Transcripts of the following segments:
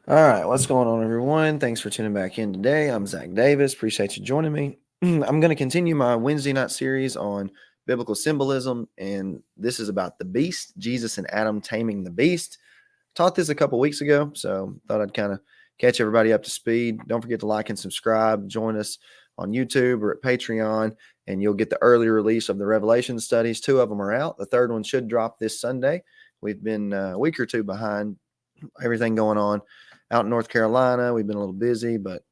All right, what's going on, everyone? Thanks for tuning back in today. I'm Zach Davis. Appreciate you joining me. I'm going to continue my Wednesday night series on biblical symbolism, and this is about the beast, Jesus and Adam taming the beast. Taught this a couple weeks ago, so thought I'd kind of catch everybody up to speed. Don't forget to like and subscribe. Join us on YouTube or at Patreon, and you'll get the early release of the Revelation studies. 2 of them are out. The third one should drop this Sunday. We've been a week or 2 behind, everything going on out in North Carolina. We've been a little busy, but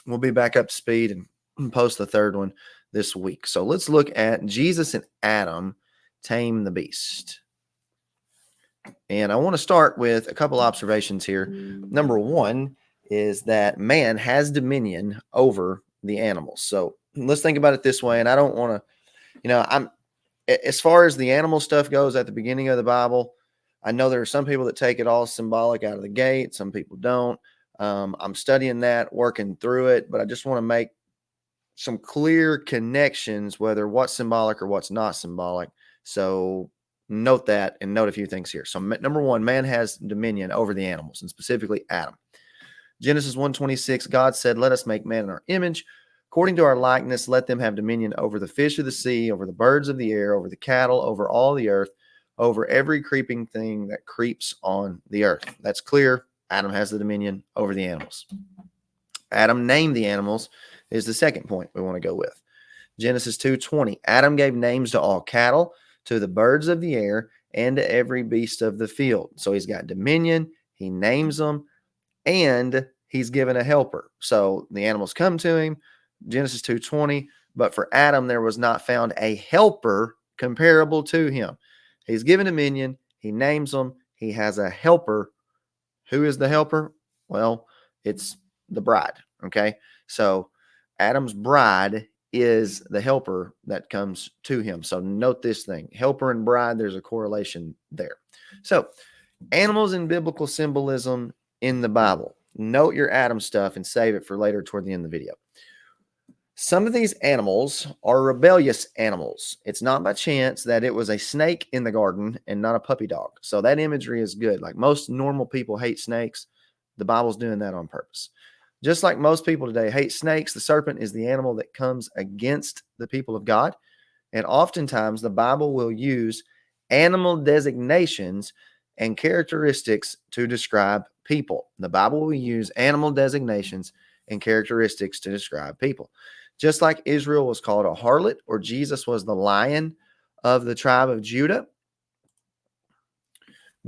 we'll be back up to speed and post the third one this week. So let's look at Jesus and Adam tame the beast. And I want to start with a couple observations here. Number one is that man has dominion over the animals. So let's think about it this way. And I don't want to, I'm as far as the animal stuff goes at the beginning of the Bible, I know there are some people that take it all symbolic out of the gate. Some people don't. I'm studying that, working through it, but I just want to make some clear connections, whether what's symbolic or what's not symbolic. So note that and note a few things here. So number one, man has dominion over the animals, and specifically Adam. Genesis 1:26, God said, "Let us make man in our image. According to our likeness, let them have dominion over the fish of the sea, over the birds of the air, over the cattle, over all the earth, over every creeping thing that creeps on the earth." That's clear. Adam has the dominion over the animals. Adam named the animals is the second point we want to go with. Genesis 2:20, Adam gave names to all cattle, to the birds of the air, and to every beast of the field. So he's got dominion, he names them, and he's given a helper. So the animals come to him, Genesis 2:20, but for Adam there was not found a helper comparable to him. He's given dominion, he names them, he has a helper. Who is the helper? Well, it's the bride, okay? So Adam's bride is the helper that comes to him. So note this thing, helper and bride, there's a correlation there. So animals in biblical symbolism in the Bible. Note your Adam stuff and save it for later toward the end of the video. Some of these animals are rebellious animals. It's not by chance that it was a snake in the garden and not a puppy dog. So that imagery is good. Like most normal people hate snakes, the Bible's doing that on purpose. Just like most people today hate snakes, the serpent is the animal that comes against the people of God. And oftentimes the Bible will use animal designations and characteristics to describe people. The Bible will use animal designations and characteristics to describe people. Just like Israel was called a harlot, or Jesus was the lion of the tribe of Judah,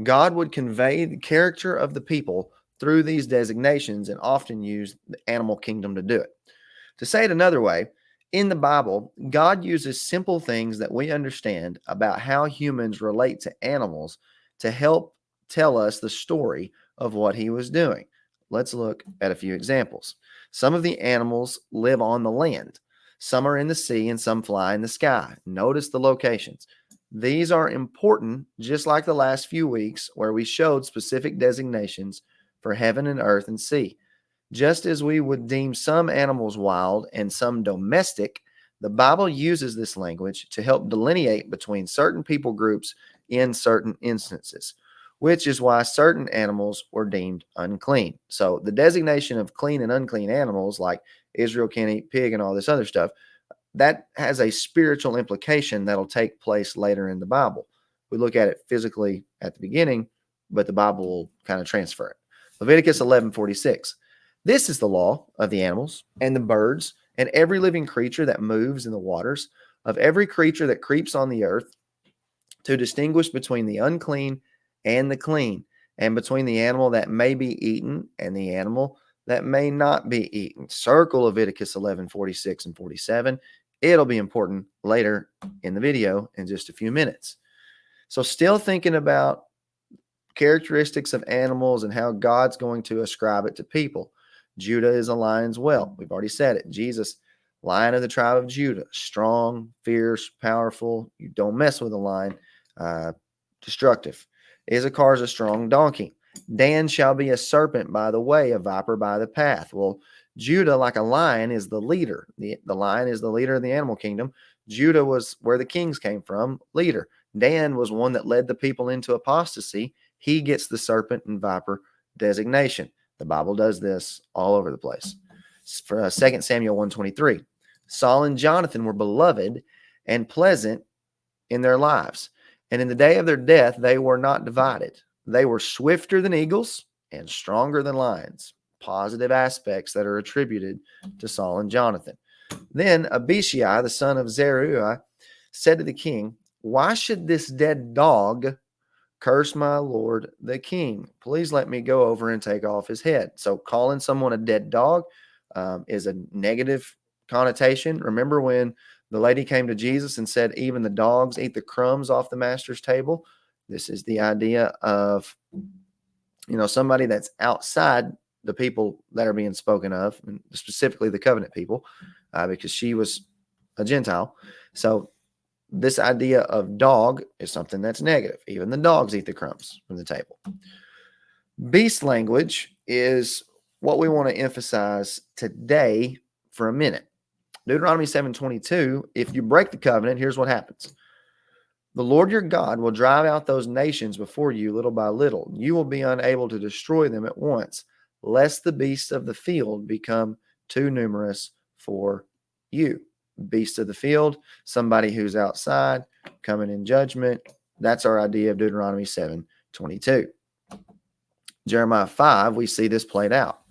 God would convey the character of the people through these designations and often use the animal kingdom to do it. To say it another way, in the Bible, God uses simple things that we understand about how humans relate to animals to help tell us the story of what he was doing. Let's look at a few examples. Some of the animals live on the land. Some are in the sea and some fly in the sky. Notice the locations. These are important, just like the last few weeks where we showed specific designations for heaven and earth and sea. Just as we would deem some animals wild and some domestic, the Bible uses this language to help delineate between certain people groups in certain instances, which is why certain animals were deemed unclean. So the designation of clean and unclean animals, like Israel can't eat pig and all this other stuff, that has a spiritual implication that'll take place later in the Bible. We look at it physically at the beginning, but the Bible will kind of transfer it. Leviticus 11:46. This is the law of the animals and the birds and every living creature that moves in the waters, of every creature that creeps on the earth, to distinguish between the unclean and the clean, and between the animal that may be eaten and the animal that may not be eaten. Circle Leviticus 11:46 and 47. It'll be important later in the video in just a few minutes. So still thinking about characteristics of animals and how God's going to ascribe it to people. Judah is a lion's whelp. We've already said it. Jesus, lion of the tribe of Judah, strong, fierce, powerful. You don't mess with a lion. Destructive. Issachar is a strong donkey. Dan shall be a serpent by the way, a viper by the path. Well, Judah, like a lion, is the leader. The lion is the leader of the animal kingdom. Judah was where the kings came from, leader. Dan was one that led the people into apostasy. He gets the serpent and viper designation. The Bible does this all over the place. For 2 Samuel 1:23, Saul and Jonathan were beloved and pleasant in their lives, and in the day of their death they were not divided. They were swifter than eagles and stronger than lions. Positive aspects that are attributed to Saul and Jonathan. Then Abishai, the son of Zeruiah, said to the king, "Why should this dead dog curse my lord the king? Please let me go over and take off his head." So calling someone a dead dog is a negative connotation. Remember when the lady came to Jesus and said, even the dogs eat the crumbs off the master's table? This is the idea of, somebody that's outside the people that are being spoken of, and specifically the covenant people, because she was a Gentile. So this idea of dog is something that's negative. Even the dogs eat the crumbs from the table. Beast language is what we want to emphasize today for a minute. Deuteronomy 7:22, if you break the covenant, here's what happens. The Lord your God will drive out those nations before you little by little. You will be unable to destroy them at once, lest the beasts of the field become too numerous for you. Beast of the field, somebody who's outside, coming in judgment. That's our idea of Deuteronomy 7:22. Jeremiah 5, we see this played out.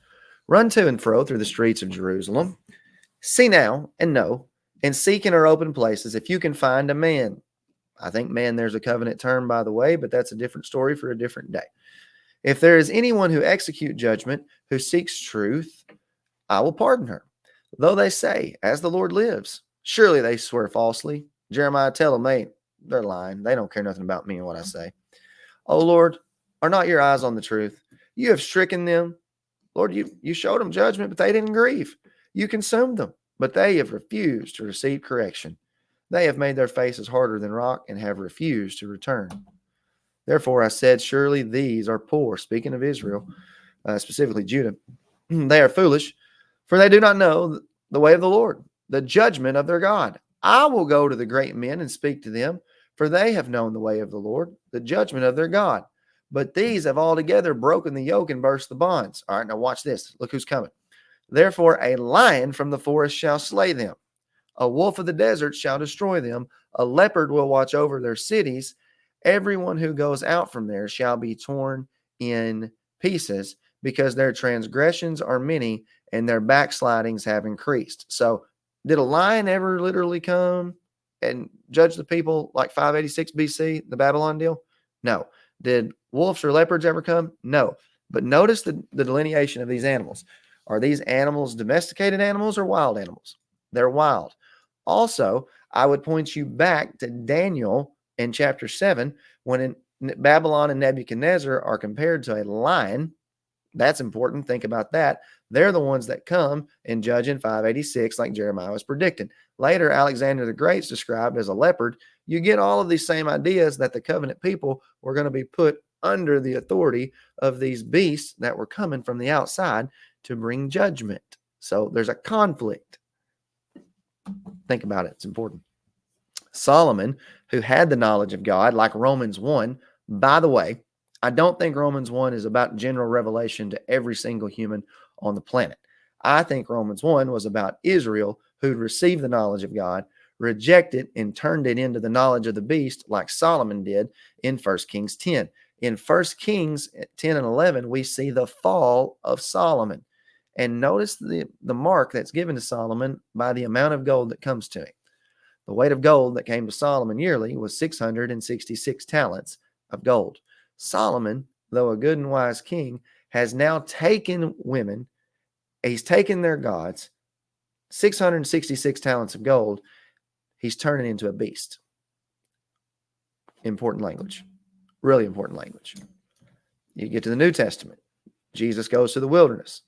Run to and fro through the streets of Jerusalem. See now and know, and seek in our open places if you can find a man. I think man there's a covenant term, by the way, but that's a different story for a different day. If there is anyone who execute judgment, who seeks truth, I will pardon her. Though they say, as the Lord lives, surely they swear falsely. Jeremiah, tell them they're lying. They don't care nothing about me and what I say. O Lord, are not your eyes on the truth? You have stricken them. Lord, you showed them judgment, but they didn't grieve. You consumed them, but they have refused to receive correction. They have made their faces harder than rock and have refused to return. Therefore I said, surely these are poor, speaking of Israel, specifically Judah. They are foolish, for they do not know the way of the Lord, the judgment of their God. I will go to the great men and speak to them, for they have known the way of the Lord, the judgment of their God. But these have altogether broken the yoke and burst the bonds. All right, now watch this. Look who's coming. Therefore a lion from the forest shall slay them. A wolf of the desert shall destroy them. A leopard will watch over their cities. Everyone who goes out from there shall be torn in pieces, because their transgressions are many and their backslidings have increased. So did a lion ever literally come and judge the people like 586 BC, the Babylon deal? No. Did wolves or leopards ever come? No. But notice the delineation of these animals. Are these animals domesticated animals or wild animals? They're wild. Also, I would point you back to Daniel in chapter 7, when Babylon and Nebuchadnezzar are compared to a lion. That's important. Think about that. They're the ones that come and judge in 586, like Jeremiah was predicting. Later, Alexander the Great's described as a leopard. You get all of these same ideas that the covenant people were going to be put under the authority of these beasts that were coming from the outside to bring judgment. So there's a conflict. Think about it. It's important. Solomon, who had the knowledge of God, like Romans 1, by the way, I don't think Romans 1 is about general revelation to every single human on the planet. I think Romans 1 was about Israel, who received the knowledge of God, rejected and turned it into the knowledge of the beast, like Solomon did in 1 Kings 10. In 1 Kings 10 and 11, we see the fall of Solomon. And notice the mark that's given to Solomon by the amount of gold that comes to him. The weight of gold that came to Solomon yearly was 666 talents of gold. Solomon, though a good and wise king, has now taken women. He's taken their gods, 666 talents of gold. He's turning into a beast. Important language. Really important language. You get to the New Testament. Jesus goes to the wilderness.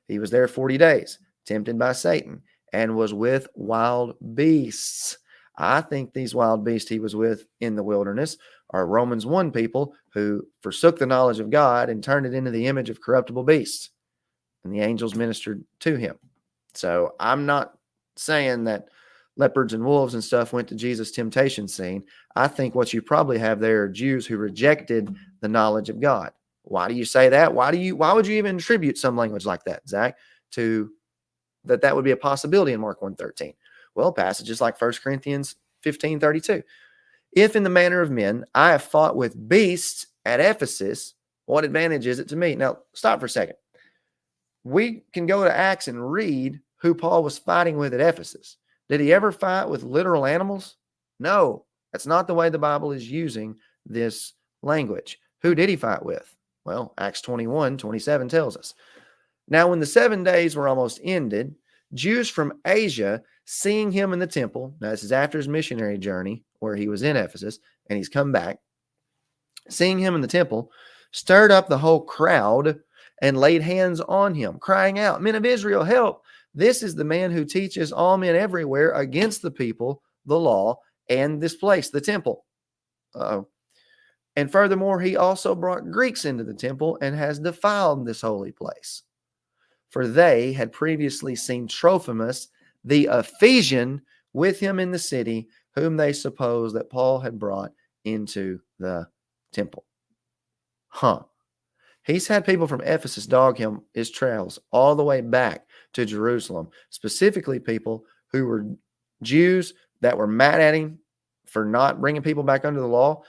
He was there 40 days, tempted by Satan, and was with wild beasts. I think these wild beasts he was with in the wilderness are Romans 1 people who forsook the knowledge of God and turned it into the image of corruptible beasts. And the angels ministered to him. So I'm not saying that leopards and wolves and stuff went to Jesus' temptation scene. I think what you probably have there are Jews who rejected the knowledge of God. Why do you say that? Why would you even attribute some language like that, Zach, to that would be a possibility in Mark 1:13? Well, passages like 1 Corinthians 15:32. If in the manner of men I have fought with beasts at Ephesus, what advantage is it to me? Now, stop for a second. We can go to Acts and read who Paul was fighting with at Ephesus. Did he ever fight with literal animals? No, that's not the way the Bible is using this language. Who did he fight with? Well, Acts 21:27 tells us. Now, when the 7 days were almost ended, Jews from Asia, seeing him in the temple, now this is after his missionary journey where he was in Ephesus and he's come back, seeing him in the temple, stirred up the whole crowd and laid hands on him, crying out, Men of Israel, help! This is the man who teaches all men everywhere against the people, the law, and this place, the temple. Uh-oh. And furthermore, he also brought Greeks into the temple and has defiled this holy place. For they had previously seen Trophimus, the Ephesian, with him in the city, whom they supposed that Paul had brought into the temple. He's had people from Ephesus dog him his trails all the way back to Jerusalem, specifically people who were Jews that were mad at him for not bringing people back under the law.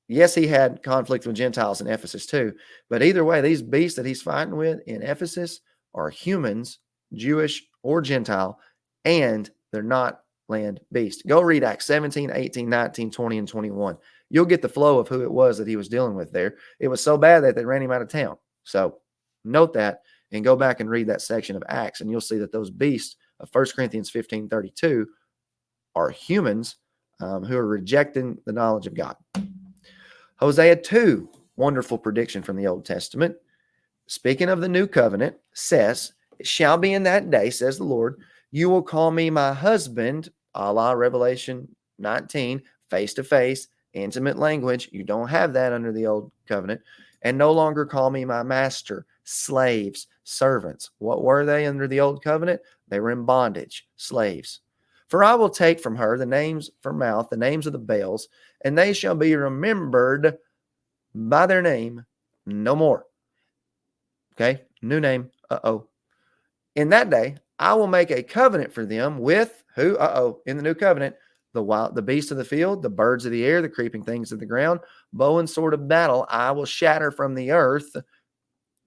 Yes, he had conflict with Gentiles in Ephesus too, but either way, these beasts that he's fighting with in Ephesus are humans, Jewish or Gentile, and they're not land beasts. Go read Acts 17, 18, 19, 20, and 21. You'll get the flow of who it was that he was dealing with there. It was so bad that they ran him out of town. So note that and go back and read that section of Acts, and you'll see that those beasts of 1 Corinthians 15:32 are humans who are rejecting the knowledge of God. Hosea 2, wonderful prediction from the Old Testament. Speaking of the new covenant, says, It shall be in that day, says the Lord, you will call me my husband, a la Revelation 19, face to face, intimate language. You don't have that under the old covenant. And no longer call me my master, slaves, servants. What were they under the old covenant? They were in bondage, slaves. For I will take from her the names from mouth, the names of the Baals, and they shall be remembered by their name no more. Okay, new name. In that day, I will make a covenant for them with who? In the new covenant, the beasts of the field, the birds of the air, the creeping things of the ground, bow and sword of battle, I will shatter from the earth.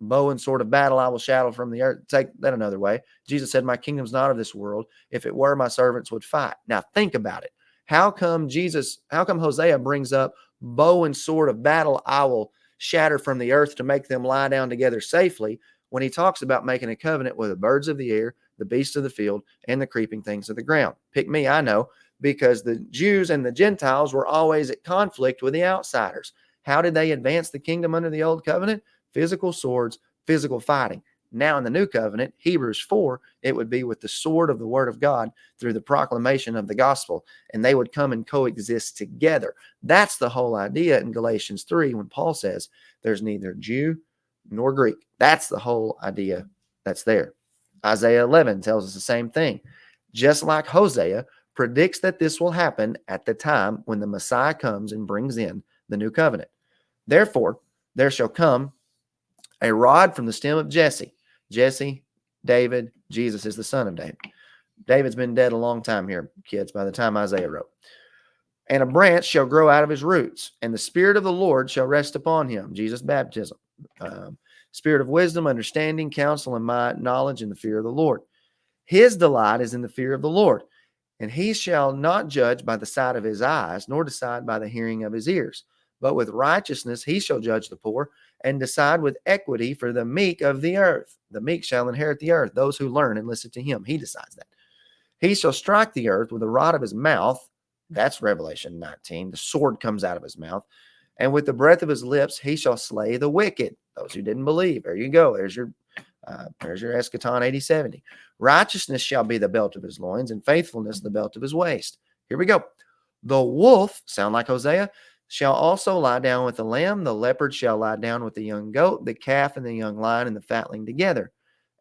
Bow and sword of battle, I will shatter from the earth. Take that another way. Jesus said, my kingdom's not of this world. If it were, my servants would fight. Now think about it. How come Hosea brings up bow and sword of battle, I will shatter from the earth to make them lie down together safely, when he talks about making a covenant with the birds of the air, the beasts of the field, and the creeping things of the ground? Pick me, I know, because the Jews and the Gentiles were always at conflict with the outsiders. How did they advance the kingdom under the old covenant? Physical swords, physical fighting. Now in the new covenant, Hebrews 4, it would be with the sword of the word of God through the proclamation of the gospel, and they would come and coexist together. That's the whole idea in Galatians 3 when Paul says there's neither Jew nor Greek. That's the whole idea that's there. Isaiah 11 tells us the same thing. Just like Hosea predicts that this will happen at the time when the Messiah comes and brings in the new covenant. Therefore, there shall come a rod from the stem of Jesse. Jesse, David, Jesus is the son of David. David's been dead a long time here, kids, by the time Isaiah wrote. And a branch shall grow out of his roots, and the Spirit of the Lord shall rest upon him. Jesus' baptism. Spirit of wisdom, understanding, counsel, and might, knowledge, and the fear of the Lord. His delight is in the fear of the Lord. And he shall not judge by the sight of his eyes, nor decide by the hearing of his ears. But with righteousness he shall judge the poor, and decide with equity for the meek of the earth. The meek shall inherit the earth, those who learn and listen to him. He decides that. He shall strike the earth with the rod of his mouth. That's Revelation 19. The sword comes out of his mouth. And with the breath of his lips, he shall slay the wicked, those who didn't believe. There you go. There's your eschaton 80-70. Righteousness shall be the belt of his loins, and faithfulness the belt of his waist. Here we go. The wolf, sound like Hosea, shall also lie down with the lamb. The leopard shall lie down with the young goat, the calf and the young lion and the fatling together.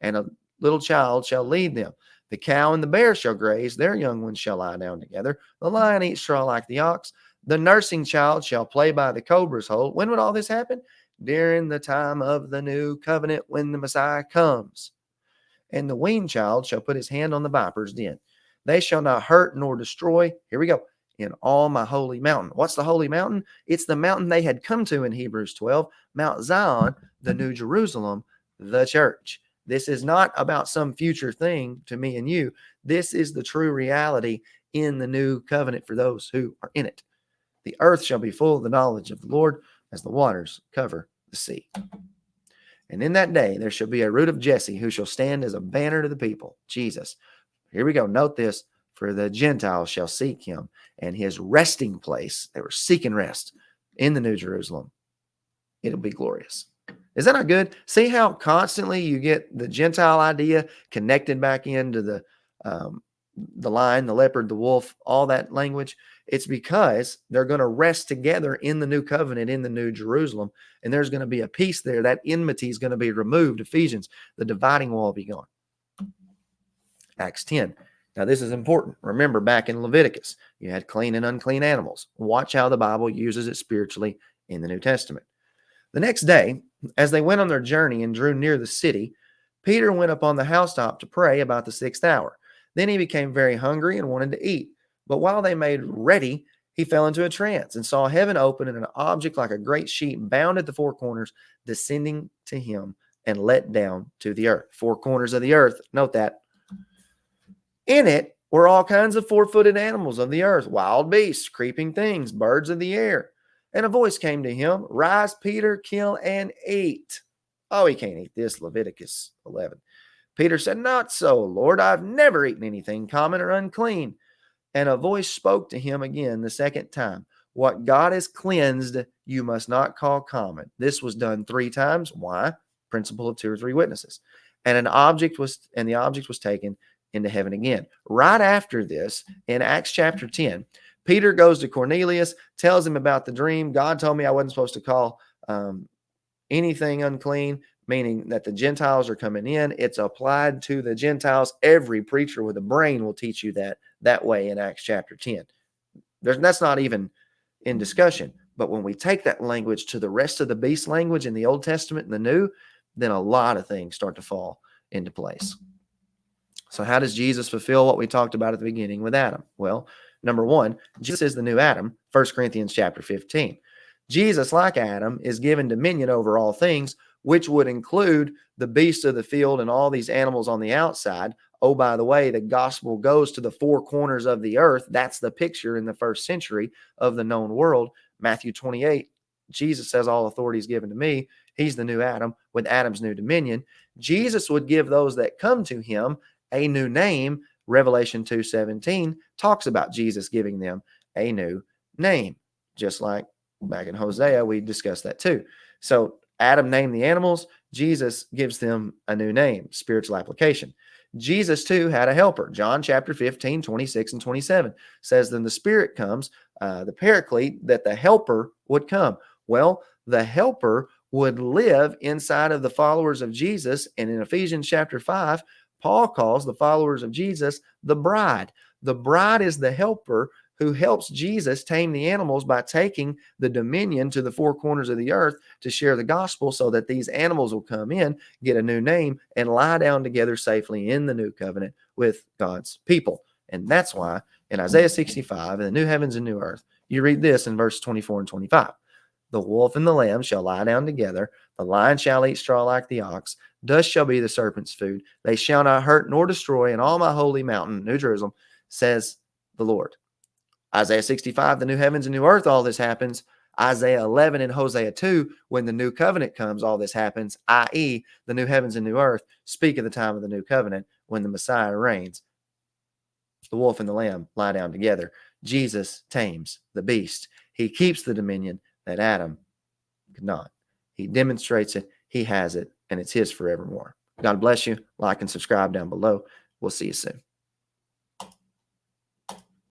And a little child shall lead them. The cow and the bear shall graze. Their young ones shall lie down together. The lion eats straw like the ox. The nursing child shall play by the cobra's hole. When would all this happen? during the time of the new covenant when the Messiah comes. And the weaned child shall put his hand on the viper's den. They shall not hurt nor destroy. Here we go. In all my holy mountain. What's the holy mountain? It's the mountain they had come to in Hebrews 12, Mount Zion, the New Jerusalem, the church. This is not about some future thing to me and you. This is the true reality in the new covenant for those who are in it. The earth shall be full of the knowledge of the Lord as the waters cover the sea. And in that day there shall be a root of Jesse who shall stand as a banner to the people. Jesus. Here we go. Note this. For the Gentiles shall seek him, and his resting place, they were seeking rest in the New Jerusalem. It'll be glorious. Is that not good? See how constantly you get the Gentile idea connected back into the lion, the leopard, the wolf, all that language? It's because they're going to rest together in the new covenant, in the New Jerusalem, and there's going to be a peace there. That enmity is going to be removed. Ephesians, the dividing wall will be gone. Acts 10. Now, this is important. Remember, back in Leviticus, you had clean and unclean animals. Watch how the Bible uses it spiritually in the New Testament. The next day, as they went on their journey and drew near the city, Peter went up on the housetop to pray about the 6th hour. Then he became very hungry and wanted to eat. But while they made ready, he fell into a trance and saw heaven open and an object like a great sheet bound at the four corners descending to him and let down to the earth. Four corners of the earth. Note that. In it were all kinds of four-footed animals of the earth, wild beasts, creeping things, birds of the air. And a voice came to him, Rise, Peter, kill and eat. Oh, he can't eat this, Leviticus 11. Peter said, Not so, Lord. I've never eaten anything common or unclean. And a voice spoke to him again the second time. What God has cleansed, you must not call common. This was done 3 times. Why? Principle of 2 or 3 witnesses. And the object was taken into heaven again. Right after this, in Acts chapter 10, Peter goes to Cornelius, tells him about the dream. God told me I wasn't supposed to call anything unclean, meaning that the Gentiles are coming in. It's applied to the Gentiles. Every preacher with a brain will teach you that way in Acts chapter 10. That's not even in discussion. But when we take that language to the rest of the beast language in the Old Testament and the New, then a lot of things start to fall into place. So how does Jesus fulfill what we talked about at the beginning with Adam? Well, number 1, Jesus is the new Adam, 1 Corinthians chapter 15. Jesus, like Adam, is given dominion over all things, which would include the beasts of the field and all these animals on the outside. Oh, by the way, the gospel goes to the 4 corners of the earth. That's the picture in the first century of the known world. Matthew 28, Jesus says, all authority is given to me. He's the new Adam with Adam's new dominion. Jesus would give those that come to him a new name. Revelation 2:17 talks about Jesus giving them a new name, just like back in Hosea, we discussed that too. So Adam named the animals. Jesus gives them a new name, spiritual application. Jesus too had a helper. John chapter 15, 26 and 27 says, then the Spirit comes, the Paraclete, that the helper would come. Well, the helper would live inside of the followers of Jesus. And in Ephesians chapter 5, Paul calls the followers of Jesus the bride. The bride is the helper who helps Jesus tame the animals by taking the dominion to the 4 corners of the earth to share the gospel so that these animals will come in, get a new name, and lie down together safely in the new covenant with God's people. And that's why in Isaiah 65, in the new heavens and new earth, you read this in verse 24 and 25. The wolf and the lamb shall lie down together. The lion shall eat straw like the ox. Dust shall be the serpent's food. They shall not hurt nor destroy in all my holy mountain, New Jerusalem, says the Lord. Isaiah 65, the new heavens and new earth, all this happens. Isaiah 11 and Hosea 2, when the new covenant comes, all this happens, i.e., the new heavens and new earth speak of the time of the new covenant when the Messiah reigns. The wolf and the lamb lie down together. Jesus tames the beast. He keeps the dominion that Adam could not. He demonstrates it. He has it, and it's his forevermore. God bless you. Like and subscribe down below. We'll see you soon.